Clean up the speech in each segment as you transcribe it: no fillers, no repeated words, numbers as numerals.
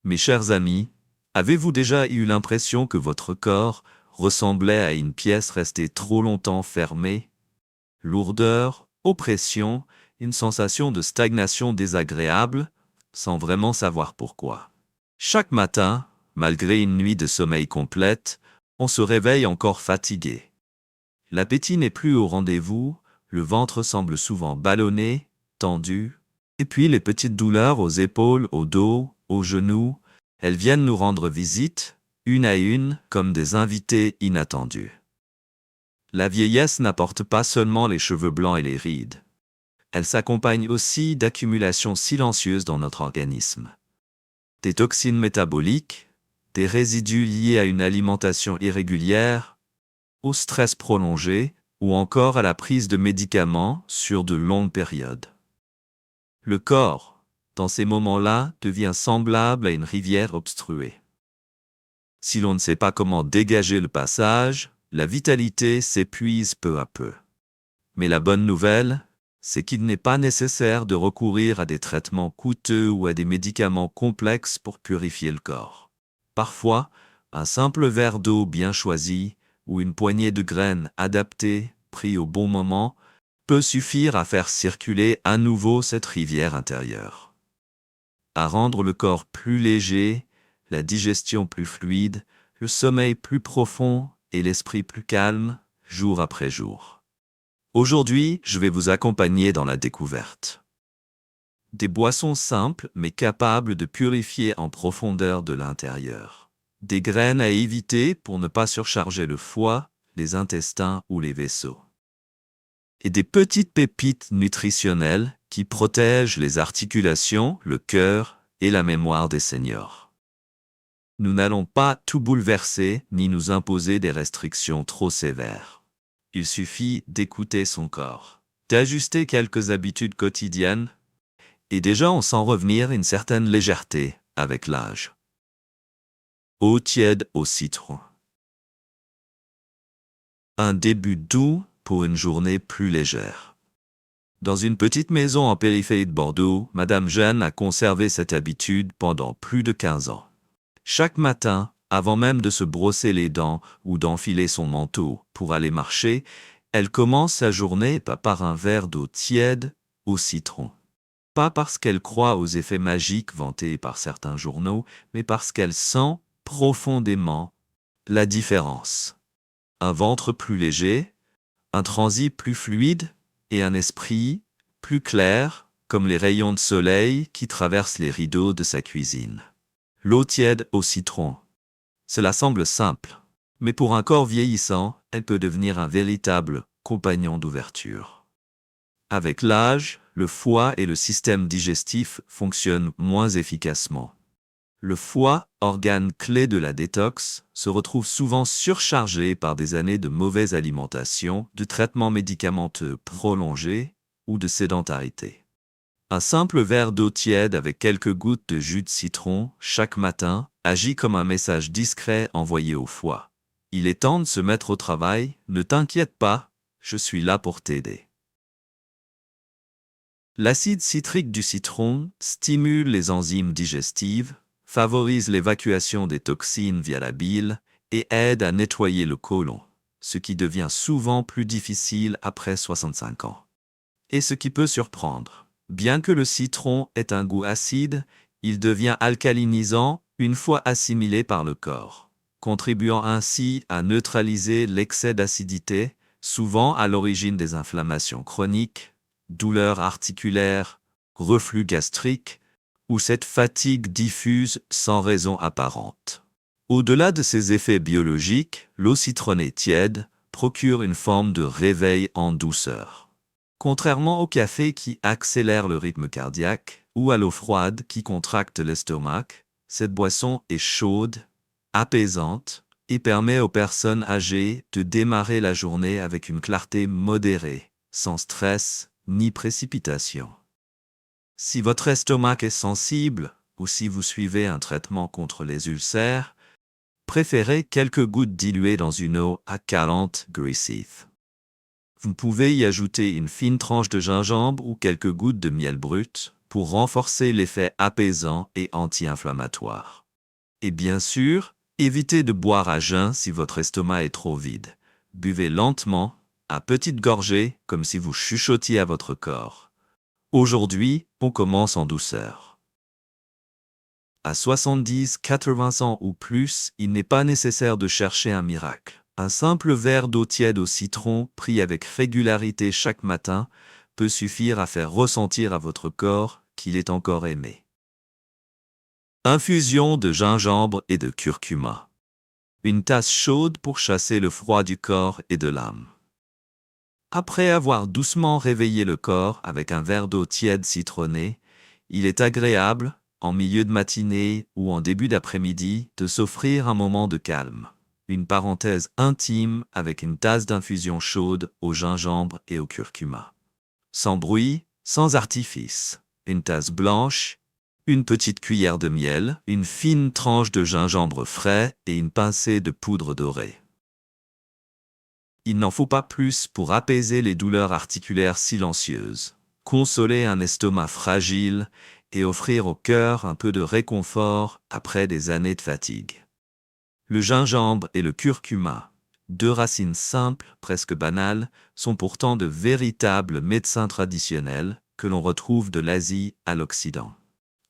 Mes chers amis, avez-vous déjà eu l'impression que votre corps ressemblait à une pièce restée trop longtemps fermée? Lourdeur, oppression, une sensation de stagnation désagréable, sans vraiment savoir pourquoi. Chaque matin, malgré une nuit de sommeil complète, on se réveille encore fatigué. L'appétit n'est plus au rendez-vous, le ventre semble souvent ballonné, tendu, et puis les petites douleurs aux épaules, au dos, aux genoux, elles viennent nous rendre visite, une à une, comme des invités inattendus. La vieillesse n'apporte pas seulement les cheveux blancs et les rides. Elle s'accompagne aussi d'accumulations silencieuses dans notre organisme. Des toxines métaboliques, des résidus liés à une alimentation irrégulière, au stress prolongé ou encore à la prise de médicaments sur de longues périodes. Le corps, dans ces moments-là, devient semblable à une rivière obstruée. Si l'on ne sait pas comment dégager le passage, la vitalité s'épuise peu à peu. Mais la bonne nouvelle, c'est qu'il n'est pas nécessaire de recourir à des traitements coûteux ou à des médicaments complexes pour purifier le corps. Parfois, un simple verre d'eau bien choisi ou une poignée de graines adaptées, pris au bon moment, peut suffire à faire circuler à nouveau cette rivière intérieure. À rendre le corps plus léger, la digestion plus fluide, le sommeil plus profond et l'esprit plus calme, jour après jour. Aujourd'hui, je vais vous accompagner dans la découverte. Des boissons simples mais capables de purifier en profondeur de l'intérieur. Des graines à éviter pour ne pas surcharger le foie, les intestins ou les vaisseaux. Et des petites pépites nutritionnelles qui protègent les articulations, le cœur et la mémoire des seniors. Nous n'allons pas tout bouleverser ni nous imposer des restrictions trop sévères. Il suffit d'écouter son corps, d'ajuster quelques habitudes quotidiennes, et déjà on sent revenir une certaine légèreté avec l'âge. Eau tiède au citron. Un début doux pour une journée plus légère. Dans une petite maison en périphérie de Bordeaux, Madame Jeanne a conservé cette habitude pendant plus de 15 ans. Chaque matin, avant même de se brosser les dents ou d'enfiler son manteau pour aller marcher, elle commence sa journée par un verre d'eau tiède au citron. Pas parce qu'elle croit aux effets magiques vantés par certains journaux, mais parce qu'elle sent profondément la différence. Un ventre plus léger, un transit plus fluide et un esprit plus clair, comme les rayons de soleil qui traversent les rideaux de sa cuisine. L'eau tiède au citron. Cela semble simple, mais pour un corps vieillissant, elle peut devenir un véritable compagnon d'ouverture. Avec l'âge, le foie et le système digestif fonctionnent moins efficacement. Le foie, organe clé de la détox, se retrouve souvent surchargé par des années de mauvaise alimentation, de traitements médicamenteux prolongés ou de sédentarité. Un simple verre d'eau tiède avec quelques gouttes de jus de citron chaque matin agit comme un message discret envoyé au foie. Il est temps de se mettre au travail, ne t'inquiète pas, je suis là pour t'aider. L'acide citrique du citron stimule les enzymes digestives, favorise l'évacuation des toxines via la bile et aide à nettoyer le côlon, ce qui devient souvent plus difficile après 65 ans. Et ce qui peut surprendre, bien que le citron ait un goût acide, il devient alcalinisant une fois assimilé par le corps, contribuant ainsi à neutraliser l'excès d'acidité, souvent à l'origine des inflammations chroniques, douleurs articulaires, reflux gastrique, ou cette fatigue diffuse sans raison apparente. Au-delà de ses effets biologiques, l'eau citronnée tiède procure une forme de réveil en douceur. Contrairement au café qui accélère le rythme cardiaque ou à l'eau froide qui contracte l'estomac, cette boisson est chaude, apaisante et permet aux personnes âgées de démarrer la journée avec une clarté modérée, sans stress ni précipitation. Si votre estomac est sensible ou si vous suivez un traitement contre les ulcères, préférez quelques gouttes diluées dans une eau à 40 °C. Vous pouvez y ajouter une fine tranche de gingembre ou quelques gouttes de miel brut pour renforcer l'effet apaisant et anti-inflammatoire. Et bien sûr, évitez de boire à jeun si votre estomac est trop vide. Buvez lentement, à petites gorgées, comme si vous chuchotiez à votre corps. Aujourd'hui, on commence en douceur. À 70, 80 ans ou plus, il n'est pas nécessaire de chercher un miracle. Un simple verre d'eau tiède au citron, pris avec régularité chaque matin, peut suffire à faire ressentir à votre corps qu'il est encore aimé. Infusion de gingembre et de curcuma. Une tasse chaude pour chasser le froid du corps et de l'âme. Après avoir doucement réveillé le corps avec un verre d'eau tiède citronnée, il est agréable, en milieu de matinée ou en début d'après-midi, de s'offrir un moment de calme. Une parenthèse intime avec une tasse d'infusion chaude au gingembre et au curcuma. Sans bruit, sans artifice. Une tasse blanche, une petite cuillère de miel, une fine tranche de gingembre frais et une pincée de poudre dorée. Il n'en faut pas plus pour apaiser les douleurs articulaires silencieuses, consoler un estomac fragile et offrir au cœur un peu de réconfort après des années de fatigue. Le gingembre et le curcuma, deux racines simples, presque banales, sont pourtant de véritables médecins traditionnels que l'on retrouve de l'Asie à l'Occident.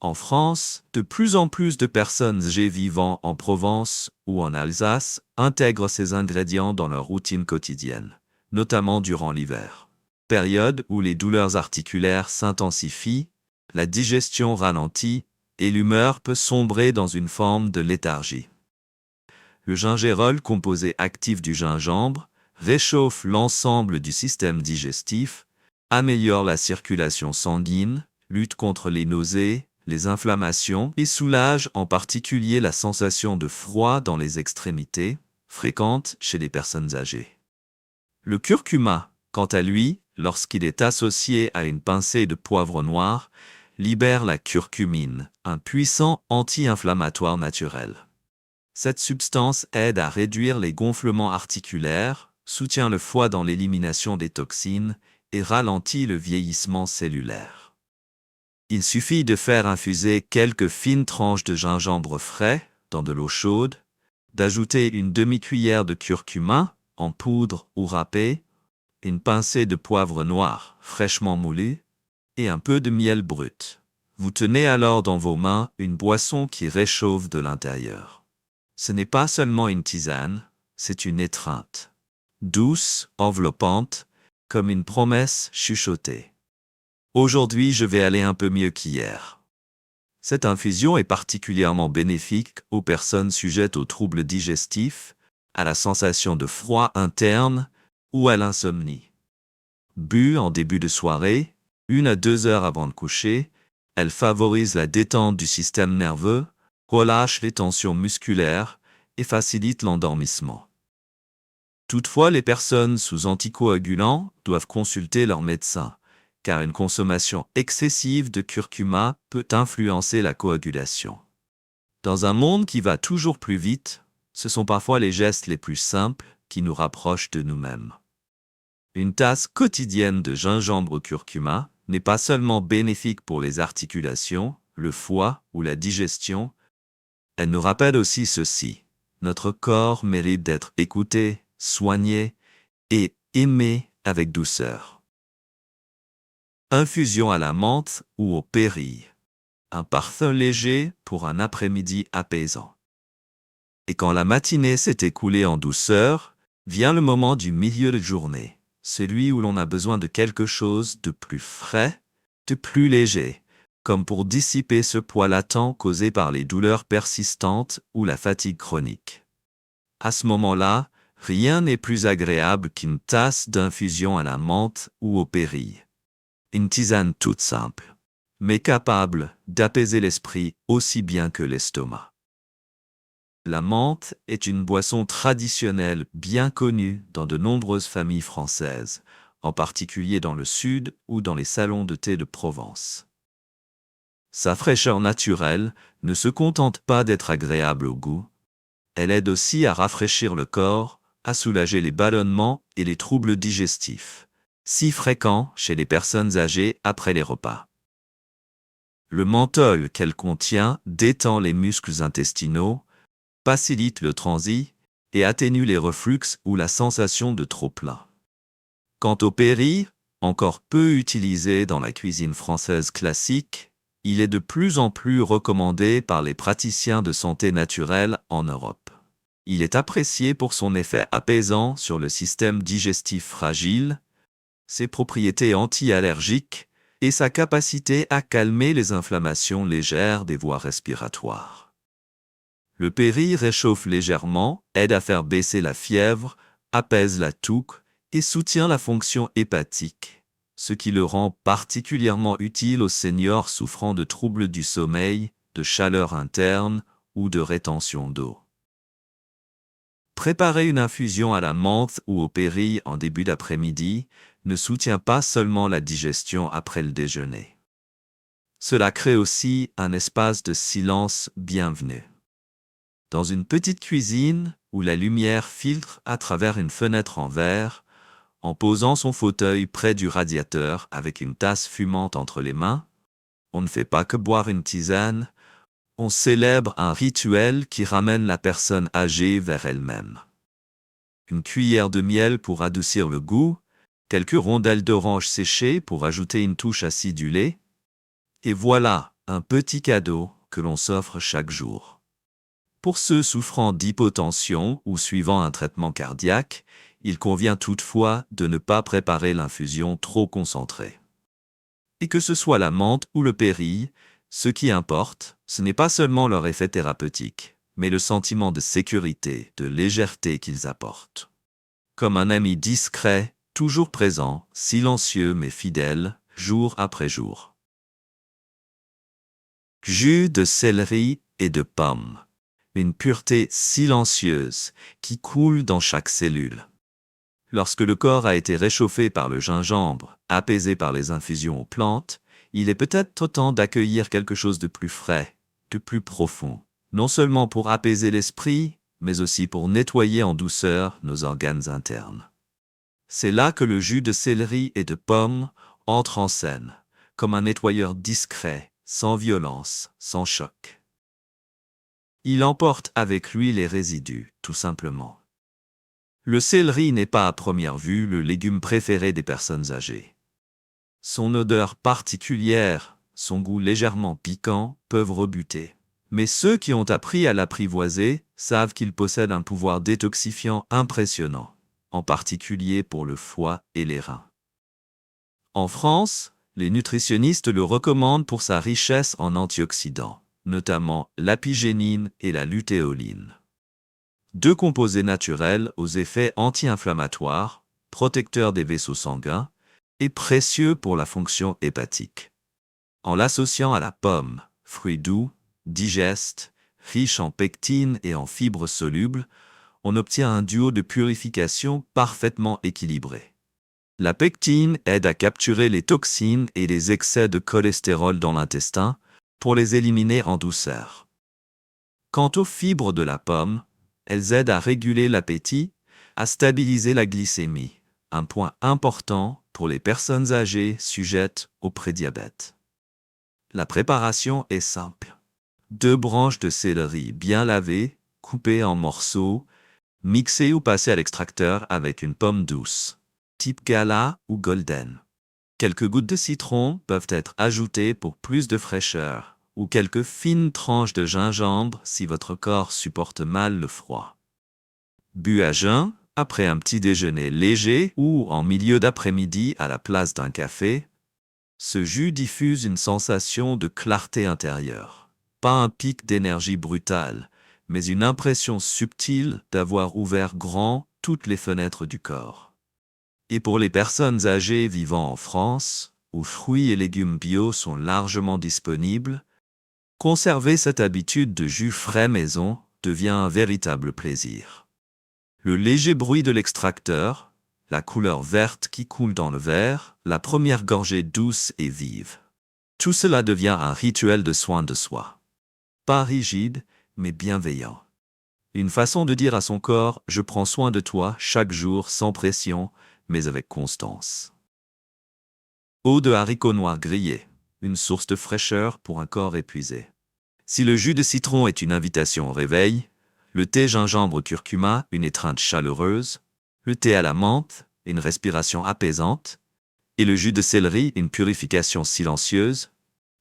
En France, de plus en plus de personnes âgées vivant en Provence ou en Alsace intègrent ces ingrédients dans leur routine quotidienne, notamment durant l'hiver. Période où les douleurs articulaires s'intensifient, la digestion ralentit et l'humeur peut sombrer dans une forme de léthargie. Le gingérol, composé actif du gingembre, réchauffe l'ensemble du système digestif, améliore la circulation sanguine, lutte contre les nausées, les inflammations et soulage en particulier la sensation de froid dans les extrémités, fréquente chez les personnes âgées. Le curcuma, quant à lui, lorsqu'il est associé à une pincée de poivre noir, libère la curcumine, un puissant anti-inflammatoire naturel. Cette substance aide à réduire les gonflements articulaires, soutient le foie dans l'élimination des toxines et ralentit le vieillissement cellulaire. Il suffit de faire infuser quelques fines tranches de gingembre frais dans de l'eau chaude, d'ajouter une demi-cuillère de curcuma en poudre ou râpé, une pincée de poivre noir fraîchement moulu et un peu de miel brut. Vous tenez alors dans vos mains une boisson qui réchauffe de l'intérieur. Ce n'est pas seulement une tisane, c'est une étreinte. Douce, enveloppante, comme une promesse chuchotée. Aujourd'hui, je vais aller un peu mieux qu'hier. Cette infusion est particulièrement bénéfique aux personnes sujettes aux troubles digestifs, à la sensation de froid interne ou à l'insomnie. Bu en début de soirée, 1 à 2 heures avant de coucher, elle favorise la détente du système nerveux, relâche les tensions musculaires et facilite l'endormissement. Toutefois, les personnes sous anticoagulants doivent consulter leur médecin, car une consommation excessive de curcuma peut influencer la coagulation. Dans un monde qui va toujours plus vite, ce sont parfois les gestes les plus simples qui nous rapprochent de nous-mêmes. Une tasse quotidienne de gingembre-curcuma n'est pas seulement bénéfique pour les articulations, le foie ou la digestion, elle nous rappelle aussi ceci. Notre corps mérite d'être écouté, soigné et aimé avec douceur. Infusion à la menthe ou au pérille. Un parfum léger pour un après-midi apaisant. Et quand la matinée s'est écoulée en douceur, vient le moment du milieu de journée, celui où l'on a besoin de quelque chose de plus frais, de plus léger, comme pour dissiper ce poids latent causé par les douleurs persistantes ou la fatigue chronique. À ce moment-là, rien n'est plus agréable qu'une tasse d'infusion à la menthe ou au pérille. Une tisane toute simple, mais capable d'apaiser l'esprit aussi bien que l'estomac. La menthe est une boisson traditionnelle bien connue dans de nombreuses familles françaises, en particulier dans le sud ou dans les salons de thé de Provence. Sa fraîcheur naturelle ne se contente pas d'être agréable au goût, elle aide aussi à rafraîchir le corps, à soulager les ballonnements et les troubles digestifs, si fréquents chez les personnes âgées après les repas. Le menthol qu'elle contient détend les muscles intestinaux, facilite le transit et atténue les reflux ou la sensation de trop-plein. Quant au péri, encore peu utilisé dans la cuisine française classique, il est de plus en plus recommandé par les praticiens de santé naturelle en Europe. Il est apprécié pour son effet apaisant sur le système digestif fragile, ses propriétés anti-allergiques et sa capacité à calmer les inflammations légères des voies respiratoires. Le péri réchauffe légèrement, aide à faire baisser la fièvre, apaise la toux et soutient la fonction hépatique, ce qui le rend particulièrement utile aux seniors souffrant de troubles du sommeil, de chaleur interne ou de rétention d'eau. Préparer une infusion à la menthe ou au péri en début d'après-midi ne soutient pas seulement la digestion après le déjeuner. Cela crée aussi un espace de silence bienvenu. Dans une petite cuisine où la lumière filtre à travers une fenêtre en verre, en posant son fauteuil près du radiateur avec une tasse fumante entre les mains, on ne fait pas que boire une tisane, on célèbre un rituel qui ramène la personne âgée vers elle-même. Une cuillère de miel pour adoucir le goût, quelques rondelles d'orange séchées pour ajouter une touche acidulée, et voilà un petit cadeau que l'on s'offre chaque jour. Pour ceux souffrant d'hypotension ou suivant un traitement cardiaque, il convient toutefois de ne pas préparer l'infusion trop concentrée. Et que ce soit la menthe ou le péri, ce qui importe, ce n'est pas seulement leur effet thérapeutique, mais le sentiment de sécurité, de légèreté qu'ils apportent. Comme un ami discret, toujours présent, silencieux mais fidèle, jour après jour. Jus de céleri et de pomme. Une pureté silencieuse qui coule dans chaque cellule. Lorsque le corps a été réchauffé par le gingembre, apaisé par les infusions aux plantes, il est peut-être temps d'accueillir quelque chose de plus frais, de plus profond, non seulement pour apaiser l'esprit, mais aussi pour nettoyer en douceur nos organes internes. C'est là que le jus de céleri et de pomme entre en scène, comme un nettoyeur discret, sans violence, sans choc. Il emporte avec lui les résidus, tout simplement. Le céleri n'est pas à première vue le légume préféré des personnes âgées. Son odeur particulière, son goût légèrement piquant peuvent rebuter. Mais ceux qui ont appris à l'apprivoiser savent qu'il possède un pouvoir détoxifiant impressionnant, en particulier pour le foie et les reins. En France, les nutritionnistes le recommandent pour sa richesse en antioxydants, notamment l'apigénine et la lutéoline. Deux composés naturels aux effets anti-inflammatoires, protecteurs des vaisseaux sanguins et précieux pour la fonction hépatique. En l'associant à la pomme, fruit doux, digeste, riche en pectine et en fibres solubles, on obtient un duo de purification parfaitement équilibré. La pectine aide à capturer les toxines et les excès de cholestérol dans l'intestin pour les éliminer en douceur. Quant aux fibres de la pomme, elles aident à réguler l'appétit, à stabiliser la glycémie, un point important pour les personnes âgées sujettes au prédiabète. La préparation est simple. 2 branches de céleri bien lavées, coupées en morceaux, mixées ou passées à l'extracteur avec une pomme douce, type gala ou golden. Quelques gouttes de citron peuvent être ajoutées pour plus de fraîcheur, ou quelques fines tranches de gingembre si votre corps supporte mal le froid. Bu à jeun, après un petit déjeuner léger ou en milieu d'après-midi à la place d'un café, ce jus diffuse une sensation de clarté intérieure. Pas un pic d'énergie brutale, mais une impression subtile d'avoir ouvert grand toutes les fenêtres du corps. Et pour les personnes âgées vivant en France, où fruits et légumes bio sont largement disponibles, conserver cette habitude de jus frais maison devient un véritable plaisir. Le léger bruit de l'extracteur, la couleur verte qui coule dans le verre, la première gorgée douce et vive. Tout cela devient un rituel de soin de soi. Pas rigide, mais bienveillant. Une façon de dire à son corps « Je prends soin de toi chaque jour sans pression, mais avec constance ». Eau de haricots noirs grillés. une source de fraîcheur pour un corps épuisé. Si le jus de citron est une invitation au réveil, le thé gingembre-curcuma, une étreinte chaleureuse, le thé à la menthe, une respiration apaisante, et le jus de céleri, une purification silencieuse,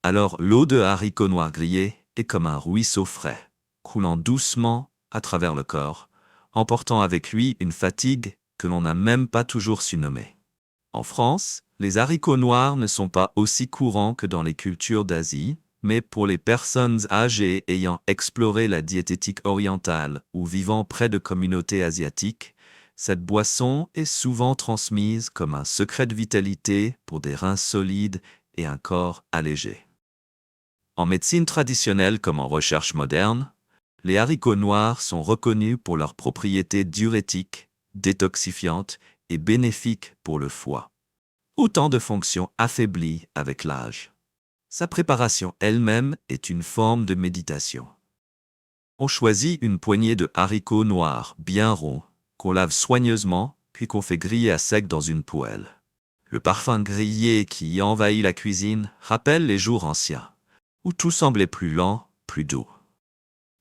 alors l'eau de haricots noirs grillés est comme un ruisseau frais, coulant doucement à travers le corps, emportant avec lui une fatigue que l'on n'a même pas toujours su nommer. En France, les haricots noirs ne sont pas aussi courants que dans les cultures d'Asie, mais pour les personnes âgées ayant exploré la diététique orientale ou vivant près de communautés asiatiques, cette boisson est souvent transmise comme un secret de vitalité pour des reins solides et un corps allégé. En médecine traditionnelle comme en recherche moderne, les haricots noirs sont reconnus pour leurs propriétés diurétiques, détoxifiantes et bénéfiques pour le foie. Autant de fonctions affaiblies avec l'âge. Sa préparation elle-même est une forme de méditation. On choisit une poignée de haricots noirs bien ronds, qu'on lave soigneusement, puis qu'on fait griller à sec dans une poêle. Le parfum grillé qui envahit la cuisine rappelle les jours anciens, où tout semblait plus lent, plus doux.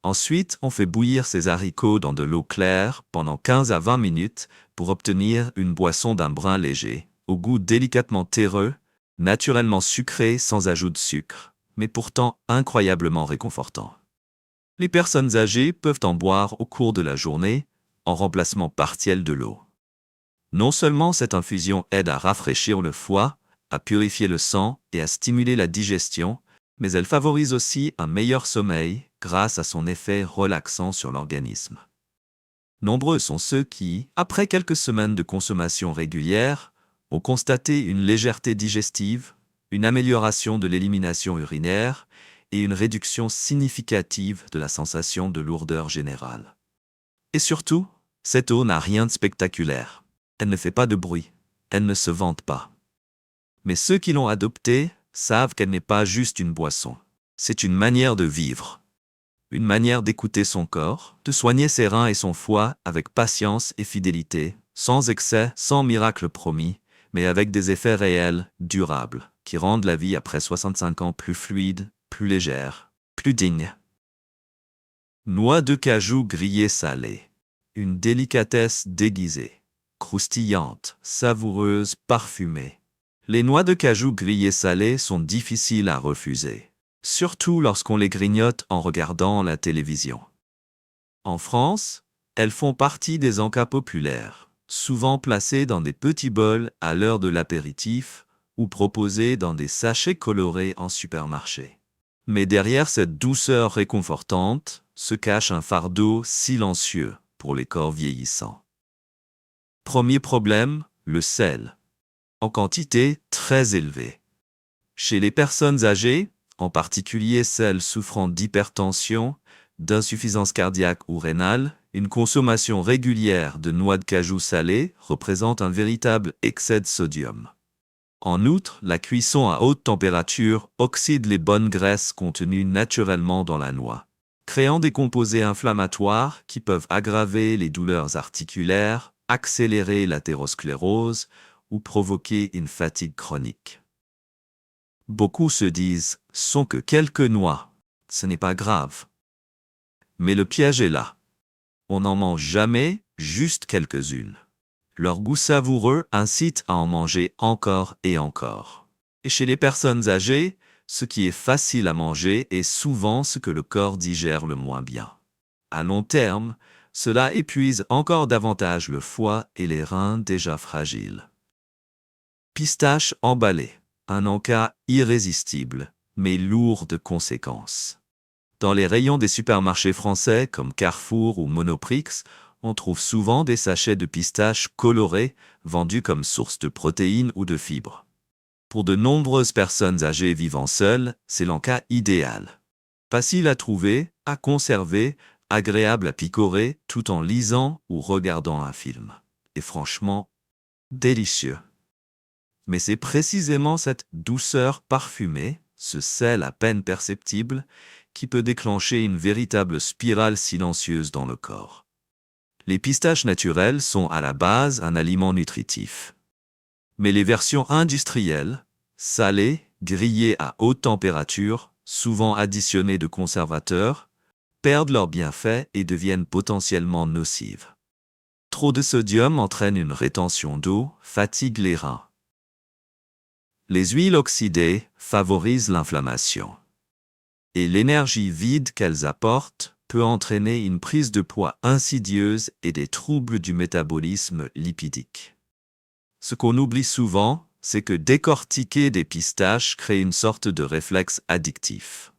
Ensuite, on fait bouillir ces haricots dans de l'eau claire pendant 15 à 20 minutes pour obtenir une boisson d'un brun léger, au goût délicatement terreux, naturellement sucré sans ajout de sucre, mais pourtant incroyablement réconfortant. Les personnes âgées peuvent en boire au cours de la journée, en remplacement partiel de l'eau. Non seulement cette infusion aide à rafraîchir le foie, à purifier le sang et à stimuler la digestion, mais elle favorise aussi un meilleur sommeil grâce à son effet relaxant sur l'organisme. Nombreux sont ceux qui, après quelques semaines de consommation régulière, ont constaté une légèreté digestive, une amélioration de l'élimination urinaire et une réduction significative de la sensation de lourdeur générale. Et surtout, cette eau n'a rien de spectaculaire. Elle ne fait pas de bruit. Elle ne se vante pas. Mais ceux qui l'ont adoptée savent qu'elle n'est pas juste une boisson. C'est une manière de vivre. Une manière d'écouter son corps, de soigner ses reins et son foie avec patience et fidélité, sans excès, sans miracle promis, mais avec des effets réels, durables, qui rendent la vie après 65 ans plus fluide, plus légère, plus digne. Noix de cajou grillée salée. Une délicatesse déguisée, croustillante, savoureuse, parfumée. Les noix de cajou grillées salées sont difficiles à refuser, surtout lorsqu'on les grignote en regardant la télévision. En France, elles font partie des encas populaires, souvent placées dans des petits bols à l'heure de l'apéritif ou proposées dans des sachets colorés en supermarché. Mais derrière cette douceur réconfortante se cache un fardeau silencieux pour les corps vieillissants. Premier problème, le sel. En quantité très élevée. Chez les personnes âgées, en particulier celles souffrant d'hypertension, d'insuffisance cardiaque ou rénale, une consommation régulière de noix de cajou salées représente un véritable excès de sodium. En outre, la cuisson à haute température oxyde les bonnes graisses contenues naturellement dans la noix, créant des composés inflammatoires qui peuvent aggraver les douleurs articulaires, accélérer l'athérosclérose ou provoquer une fatigue chronique. Beaucoup se disent « sont que quelques noix, ce n'est pas grave ». Mais le piège est là. On n'en mange jamais, juste quelques-unes. Leur goût savoureux incite à en manger encore et encore. Et chez les personnes âgées, ce qui est facile à manger est souvent ce que le corps digère le moins bien. À long terme, cela épuise encore davantage le foie et les reins déjà fragiles. Pistache emballée, un encas irrésistible, mais lourd de conséquences. Dans les rayons des supermarchés français comme Carrefour ou Monoprix, on trouve souvent des sachets de pistaches colorés vendus comme source de protéines ou de fibres. Pour de nombreuses personnes âgées vivant seules, c'est l'encas idéal. Facile à trouver, à conserver, agréable à picorer tout en lisant ou regardant un film. Et franchement, délicieux. Mais c'est précisément cette douceur parfumée, ce sel à peine perceptible, qui peut déclencher une véritable spirale silencieuse dans le corps. Les pistaches naturelles sont à la base un aliment nutritif. Mais les versions industrielles, salées grillées à haute température, souvent additionnées de conservateurs, perdent leurs bienfaits et deviennent potentiellement nocives. Trop de sodium entraîne une rétention d'eau, fatigue les reins. Les huiles oxydées favorisent l'inflammation. Et l'énergie vide qu'elles apportent peut entraîner une prise de poids insidieuse et des troubles du métabolisme lipidique. Ce qu'on oublie souvent, c'est que décortiquer des pistaches crée une sorte de réflexe addictif.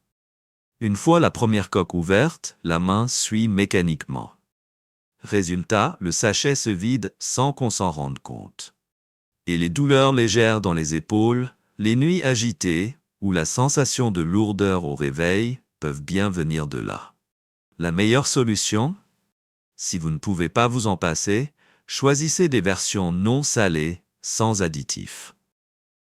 Une fois la première coque ouverte, la main suit mécaniquement. Résultat, le sachet se vide sans qu'on s'en rende compte. Et les douleurs légères dans les épaules, les nuits agitées ou la sensation de lourdeur au réveil peuvent bien venir de là. La meilleure solution, si vous ne pouvez pas vous en passer, choisissez des versions non salées, sans additifs.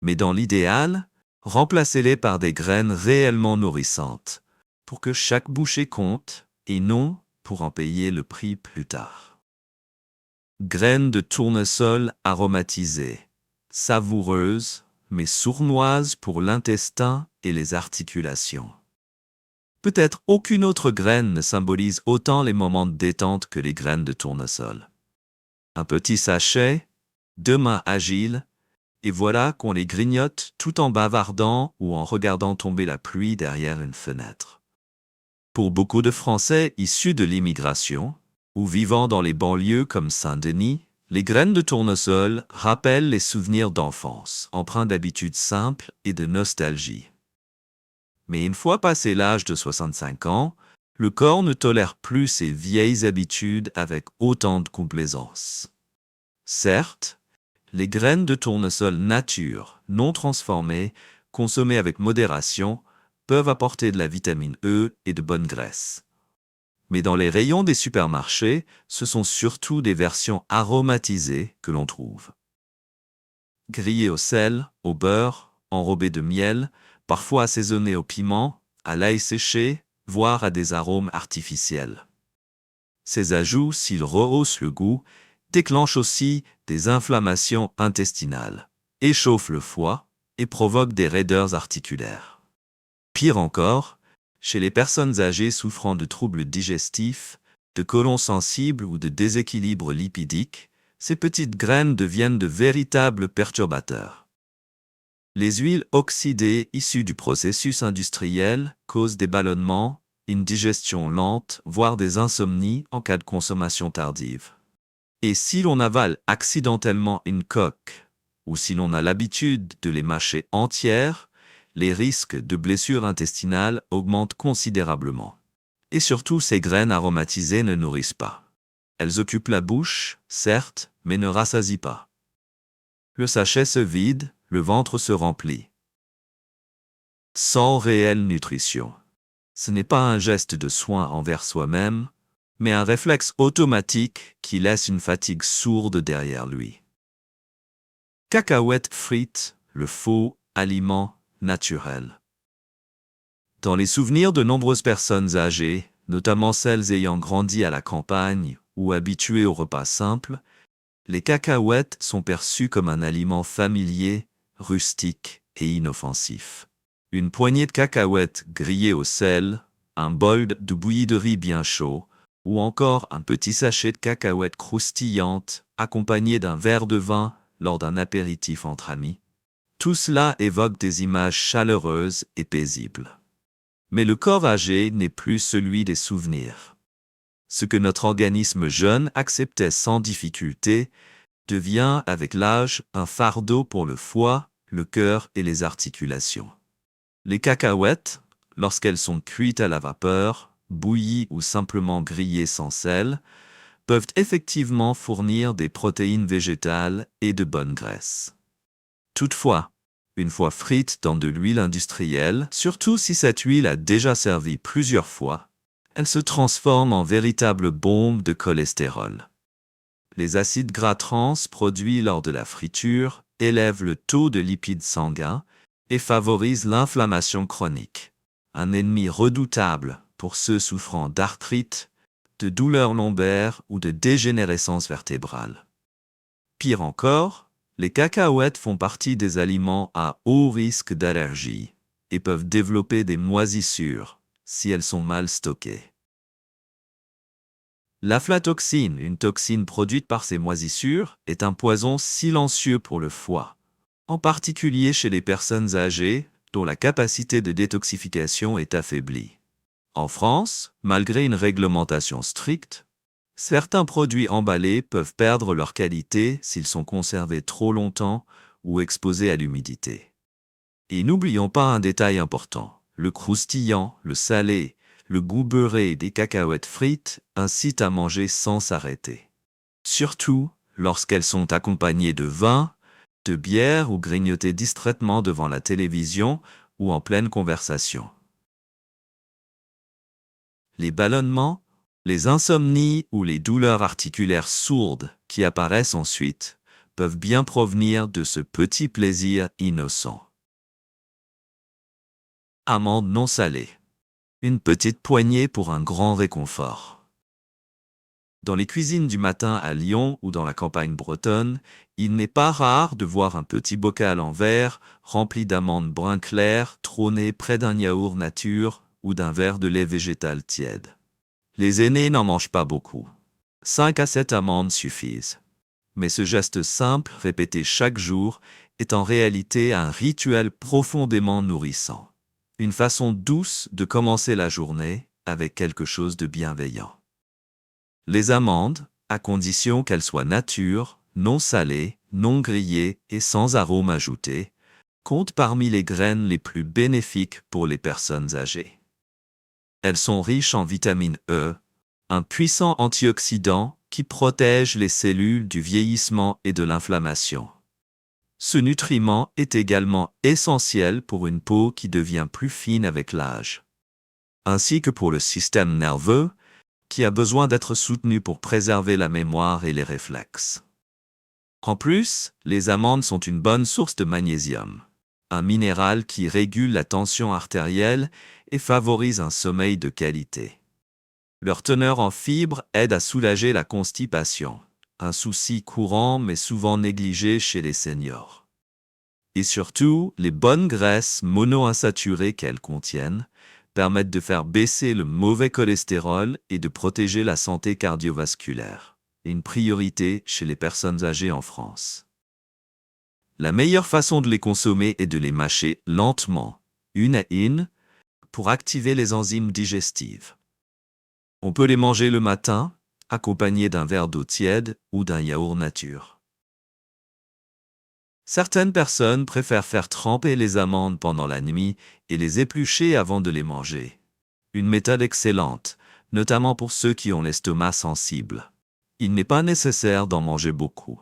Mais dans l'idéal, remplacez-les par des graines réellement nourrissantes, pour que chaque bouchée compte, et non pour en payer le prix plus tard. Graines de tournesol aromatisées, savoureuses, mais sournoises pour l'intestin et les articulations. Peut-être aucune autre graine ne symbolise autant les moments de détente que les graines de tournesol. Un petit sachet, 2 mains agiles, et voilà qu'on les grignote tout en bavardant ou en regardant tomber la pluie derrière une fenêtre. Pour beaucoup de Français issus de l'immigration, ou vivant dans les banlieues comme Saint-Denis, les graines de tournesol rappellent les souvenirs d'enfance, empreints d'habitudes simples et de nostalgie. Mais une fois passé l'âge de 65 ans, le corps ne tolère plus ces vieilles habitudes avec autant de complaisance. Certes, les graines de tournesol nature, non transformées, consommées avec modération, peuvent apporter de la vitamine E et de bonnes graisses. Mais dans les rayons des supermarchés, ce sont surtout des versions aromatisées que l'on trouve. Grillées au sel, au beurre, enrobées de miel, parfois assaisonnées au piment, à l'ail séché, voire à des arômes artificiels. Ces ajouts, s'ils rehaussent le goût, déclenchent aussi des inflammations intestinales, échauffent le foie et provoquent des raideurs articulaires. Pire encore, chez les personnes âgées souffrant de troubles digestifs, de côlon sensible ou de déséquilibre lipidique, ces petites graines deviennent de véritables perturbateurs. Les huiles oxydées issues du processus industriel causent des ballonnements, une digestion lente, voire des insomnies en cas de consommation tardive. Et si l'on avale accidentellement une coque, ou si l'on a l'habitude de les mâcher entières, les risques de blessures intestinales augmentent considérablement. Et surtout, ces graines aromatisées ne nourrissent pas. Elles occupent la bouche, certes, mais ne rassasient pas. Le sachet se vide, le ventre se remplit. Sans réelle nutrition. Ce n'est pas un geste de soin envers soi-même, mais un réflexe automatique qui laisse une fatigue sourde derrière lui. Cacahuètes frites, le faux aliment naturel. Dans les souvenirs de nombreuses personnes âgées, notamment celles ayant grandi à la campagne ou habituées aux repas simples, les cacahuètes sont perçues comme un aliment familier, rustique et inoffensif. Une poignée de cacahuètes grillées au sel, un bol de bouillie de riz bien chaud, ou encore un petit sachet de cacahuètes croustillantes accompagné d'un verre de vin lors d'un apéritif entre amis. Tout cela évoque des images chaleureuses et paisibles. Mais le corps âgé n'est plus celui des souvenirs. Ce que notre organisme jeune acceptait sans difficulté devient, avec l'âge, un fardeau pour le foie, le cœur et les articulations. Les cacahuètes, lorsqu'elles sont cuites à la vapeur, bouillies ou simplement grillées sans sel, peuvent effectivement fournir des protéines végétales et de bonnes graisses. Toutefois, une fois frites dans de l'huile industrielle, surtout si cette huile a déjà servi plusieurs fois, elle se transforme en véritable bombe de cholestérol. Les acides gras trans produits lors de la friture élèvent le taux de lipides sanguins et favorisent l'inflammation chronique, un ennemi redoutable pour ceux souffrant d'arthrite, de douleurs lombaires ou de dégénérescence vertébrale. Pire encore, Les cacahuètes font partie des aliments à haut risque d'allergie et peuvent développer des moisissures si elles sont mal stockées. L'aflatoxine, une toxine produite par ces moisissures, est un poison silencieux pour le foie, en particulier chez les personnes âgées dont la capacité de détoxification est affaiblie. En France, malgré une réglementation stricte, certains produits emballés peuvent perdre leur qualité s'ils sont conservés trop longtemps ou exposés à l'humidité. Et n'oublions pas un détail important, le croustillant, le salé, le goût beurré des cacahuètes frites incitent à manger sans s'arrêter. Surtout lorsqu'elles sont accompagnées de vin, de bière ou grignotées distraitement devant la télévision ou en pleine conversation. Les ballonnements, les insomnies ou les douleurs articulaires sourdes qui apparaissent ensuite peuvent bien provenir de ce petit plaisir innocent. Amandes non salées. Une petite poignée pour un grand réconfort. Dans les cuisines du matin à Lyon ou dans la campagne bretonne, il n'est pas rare de voir un petit bocal en verre rempli d'amandes brun clair trôner près d'un yaourt nature ou d'un verre de lait végétal tiède. Les aînés n'en mangent pas beaucoup. 5 à 7 amandes suffisent. Mais ce geste simple, répété chaque jour, est en réalité un rituel profondément nourrissant. Une façon douce de commencer la journée avec quelque chose de bienveillant. Les amandes, à condition qu'elles soient nature, non salées, non grillées et sans arôme ajouté, comptent parmi les graines les plus bénéfiques pour les personnes âgées. Elles sont riches en vitamine E, un puissant antioxydant qui protège les cellules du vieillissement et de l'inflammation. Ce nutriment est également essentiel pour une peau qui devient plus fine avec l'âge, ainsi que pour le système nerveux, qui a besoin d'être soutenu pour préserver la mémoire et les réflexes. En plus, les amandes sont une bonne source de magnésium, un minéral qui régule la tension artérielle et favorise un sommeil de qualité. Leur teneur en fibres aide à soulager la constipation, un souci courant mais souvent négligé chez les seniors. Et surtout, les bonnes graisses monoinsaturées qu'elles contiennent permettent de faire baisser le mauvais cholestérol et de protéger la santé cardiovasculaire, une priorité chez les personnes âgées en France. La meilleure façon de les consommer est de les mâcher lentement, une à une, pour activer les enzymes digestives. On peut les manger le matin, accompagnés d'un verre d'eau tiède ou d'un yaourt nature. Certaines personnes préfèrent faire tremper les amandes pendant la nuit et les éplucher avant de les manger. Une méthode excellente, notamment pour ceux qui ont l'estomac sensible. Il n'est pas nécessaire d'en manger beaucoup.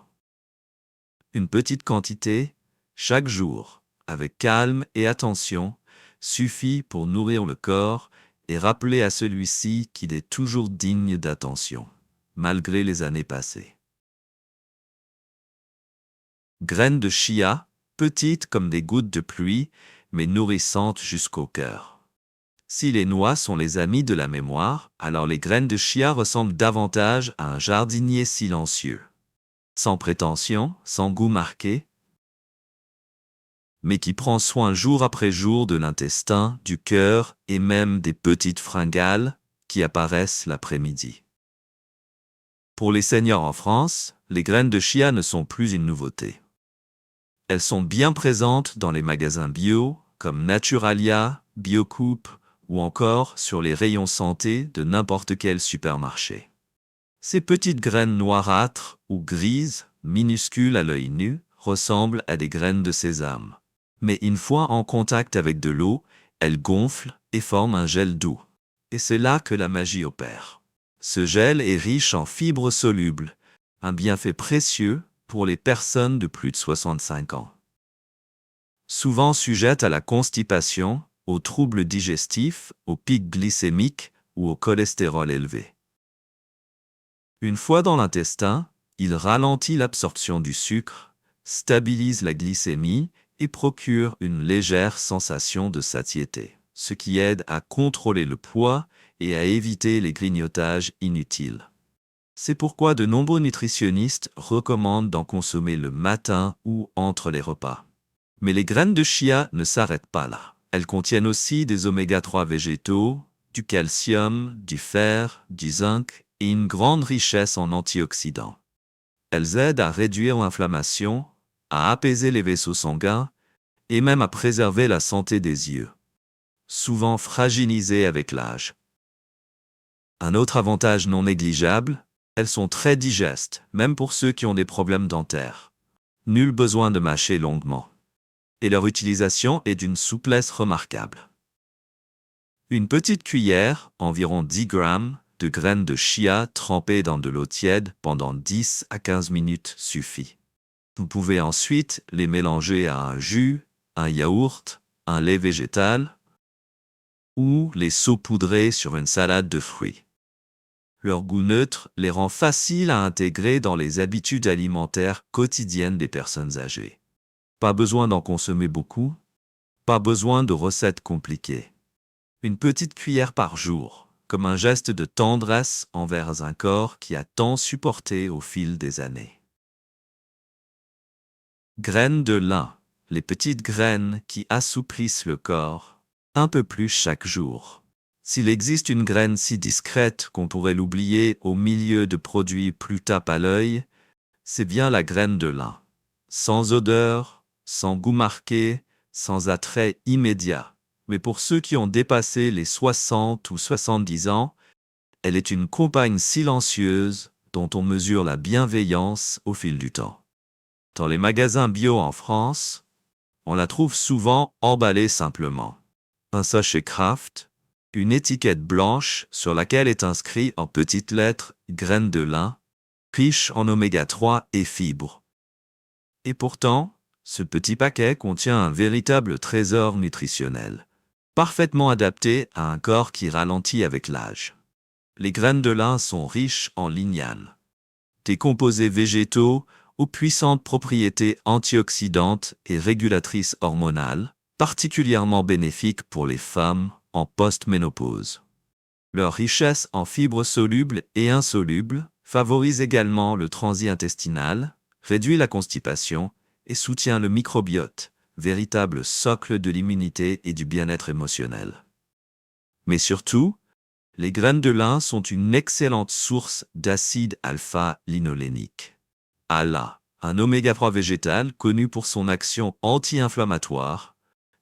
Une petite quantité, chaque jour, avec calme et attention, suffit pour nourrir le corps et rappeler à celui-ci qu'il est toujours digne d'attention, malgré les années passées. Graines de chia, petites comme des gouttes de pluie, mais nourrissantes jusqu'au cœur. Si les noix sont les amis de la mémoire, alors les graines de chia ressemblent davantage à un jardinier silencieux. Sans prétention, sans goût marqué, mais qui prend soin jour après jour de l'intestin, du cœur et même des petites fringales qui apparaissent l'après-midi. Pour les seniors en France, les graines de chia ne sont plus une nouveauté. Elles sont bien présentes dans les magasins bio, comme Naturalia, Biocoup ou encore sur les rayons santé de n'importe quel supermarché. Ces petites graines noirâtres ou grises, minuscules à l'œil nu, ressemblent à des graines de sésame. Mais une fois en contact avec de l'eau, elles gonflent et forment un gel doux. Et c'est là que la magie opère. Ce gel est riche en fibres solubles, un bienfait précieux pour les personnes de plus de 65 ans. Souvent sujettes à la constipation, aux troubles digestifs, aux pics glycémiques ou au cholestérol élevé. Une fois dans l'intestin, il ralentit l'absorption du sucre, stabilise la glycémie et procure une légère sensation de satiété, ce qui aide à contrôler le poids et à éviter les grignotages inutiles. C'est pourquoi de nombreux nutritionnistes recommandent d'en consommer le matin ou entre les repas. Mais les graines de chia ne s'arrêtent pas là. Elles contiennent aussi des oméga-3 végétaux, du calcium, du fer, du zinc et une grande richesse en antioxydants. Elles aident à réduire l'inflammation, à apaiser les vaisseaux sanguins et même à préserver la santé des yeux, souvent fragilisés avec l'âge. Un autre avantage non négligeable, elles sont très digestes, même pour ceux qui ont des problèmes dentaires. Nul besoin de mâcher longuement. Et leur utilisation est d'une souplesse remarquable. Une petite cuillère, environ 10 grammes, de graines de chia trempées dans de l'eau tiède pendant 10 à 15 minutes suffit. Vous pouvez ensuite les mélanger à un jus, un yaourt, un lait végétal ou les saupoudrer sur une salade de fruits. Leur goût neutre les rend faciles à intégrer dans les habitudes alimentaires quotidiennes des personnes âgées. Pas besoin d'en consommer beaucoup, pas besoin de recettes compliquées. Une petite cuillère par jour, comme un geste de tendresse envers un corps qui a tant supporté au fil des années. Graines de lin, les petites graines qui assouplissent le corps, un peu plus chaque jour. S'il existe une graine si discrète qu'on pourrait l'oublier au milieu de produits plus tape à l'œil, c'est bien la graine de lin. Sans odeur, sans goût marqué, sans attrait immédiat. Mais pour ceux qui ont dépassé les 60 ou 70 ans, elle est une compagne silencieuse dont on mesure la bienveillance au fil du temps. Dans les magasins bio en France, on la trouve souvent emballée simplement. Un sachet Kraft, une étiquette blanche sur laquelle est inscrit en petites lettres « graines de lin », riche en oméga-3 et fibres. Et pourtant, ce petit paquet contient un véritable trésor nutritionnel, parfaitement adapté à un corps qui ralentit avec l'âge. Les graines de lin sont riches en lignane, des composés végétaux aux puissantes propriétés antioxydantes et régulatrices hormonales, particulièrement bénéfiques pour les femmes en post-ménopause. Leur richesse en fibres solubles et insolubles favorise également le transit intestinal, réduit la constipation et soutient le microbiote, véritable socle de l'immunité et du bien-être émotionnel. Mais surtout, les graines de lin sont une excellente source d'acide alpha-linolénique. ALA, un oméga-3 végétal connu pour son action anti-inflammatoire,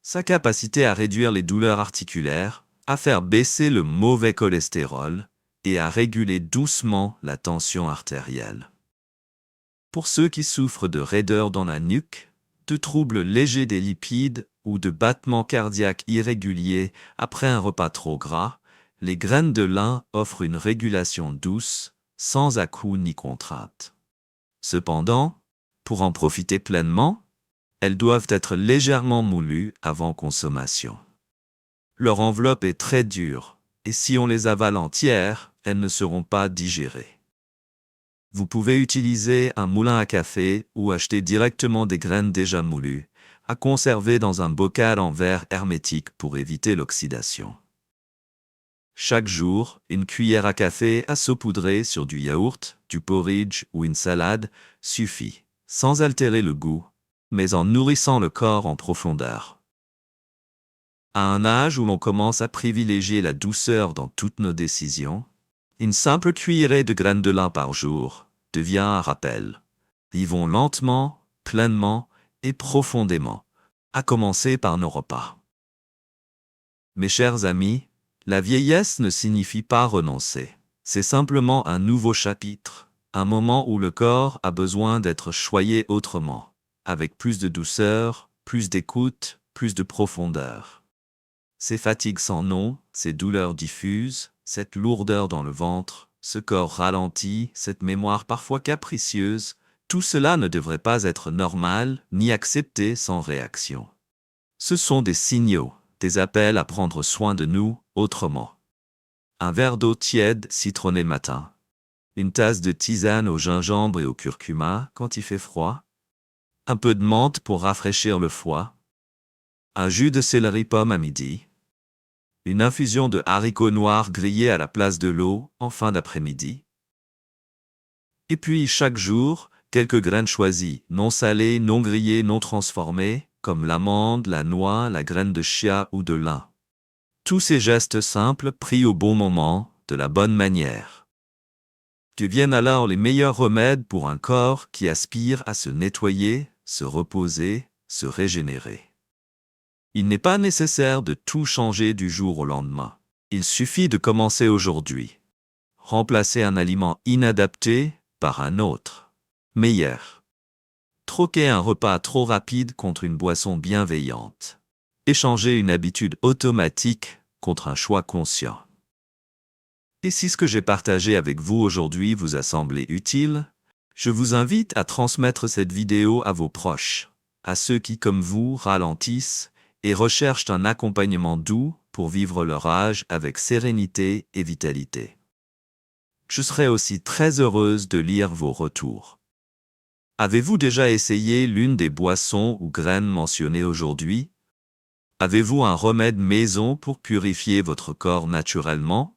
sa capacité à réduire les douleurs articulaires, à faire baisser le mauvais cholestérol et à réguler doucement la tension artérielle. Pour ceux qui souffrent de raideur dans la nuque, de troubles légers des lipides ou de battements cardiaques irréguliers après un repas trop gras, les graines de lin offrent une régulation douce, sans à-coups ni contrainte. Cependant, pour en profiter pleinement, elles doivent être légèrement moulues avant consommation. Leur enveloppe est très dure, et si on les avale entières, elles ne seront pas digérées. Vous pouvez utiliser un moulin à café ou acheter directement des graines déjà moulues, à conserver dans un bocal en verre hermétique pour éviter l'oxydation. Chaque jour, une cuillère à café à saupoudrer sur du yaourt, du porridge ou une salade suffit, sans altérer le goût, mais en nourrissant le corps en profondeur. À un âge où l'on commence à privilégier la douceur dans toutes nos décisions, une simple cuillerée de graines de lin par jour devient un rappel. Vivons lentement, pleinement et profondément, à commencer par nos repas. Mes chers amis, la vieillesse ne signifie pas renoncer. C'est simplement un nouveau chapitre, un moment où le corps a besoin d'être choyé autrement, avec plus de douceur, plus d'écoute, plus de profondeur. Ces fatigues sans nom, ces douleurs diffuses, cette lourdeur dans le ventre, ce corps ralenti, cette mémoire parfois capricieuse, tout cela ne devrait pas être normal ni accepté sans réaction. Ce sont des signaux, des appels à prendre soin de nous autrement. Un verre d'eau tiède citronnée le matin. Une tasse de tisane au gingembre et au curcuma quand il fait froid. Un peu de menthe pour rafraîchir le foie. Un jus de céleri pomme à midi. Une infusion de haricots noirs grillés à la place de l'eau en fin d'après-midi. Et puis chaque jour, quelques graines choisies, non salées, non grillées, non transformées, comme l'amande, la noix, la graine de chia ou de lin. Tous ces gestes simples pris au bon moment, de la bonne manière, deviennent alors les meilleurs remèdes pour un corps qui aspire à se nettoyer, se reposer, se régénérer. Il n'est pas nécessaire de tout changer du jour au lendemain. Il suffit de commencer aujourd'hui. Remplacer un aliment inadapté par un autre, meilleur. Troquer un repas trop rapide contre une boisson bienveillante. Échanger une habitude automatique contre un choix conscient. Et si ce que j'ai partagé avec vous aujourd'hui vous a semblé utile, je vous invite à transmettre cette vidéo à vos proches, à ceux qui, comme vous, ralentissent et recherchent un accompagnement doux pour vivre leur âge avec sérénité et vitalité. Je serai aussi très heureuse de lire vos retours. Avez-vous déjà essayé l'une des boissons ou graines mentionnées aujourd'hui? Avez-vous un remède maison pour purifier votre corps naturellement?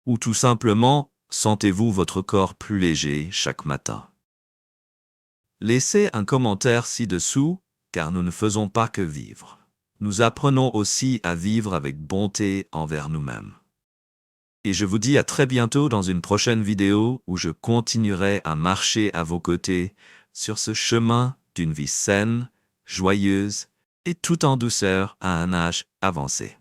Ou tout simplement, sentez-vous votre corps plus léger chaque matin? Laissez un commentaire ci-dessous, car nous ne faisons pas que vivre. Nous apprenons aussi à vivre avec bonté envers nous-mêmes. Et je vous dis à très bientôt dans une prochaine vidéo où je continuerai à marcher à vos côtés sur ce chemin d'une vie saine, joyeuse et tout en douceur à un âge avancé.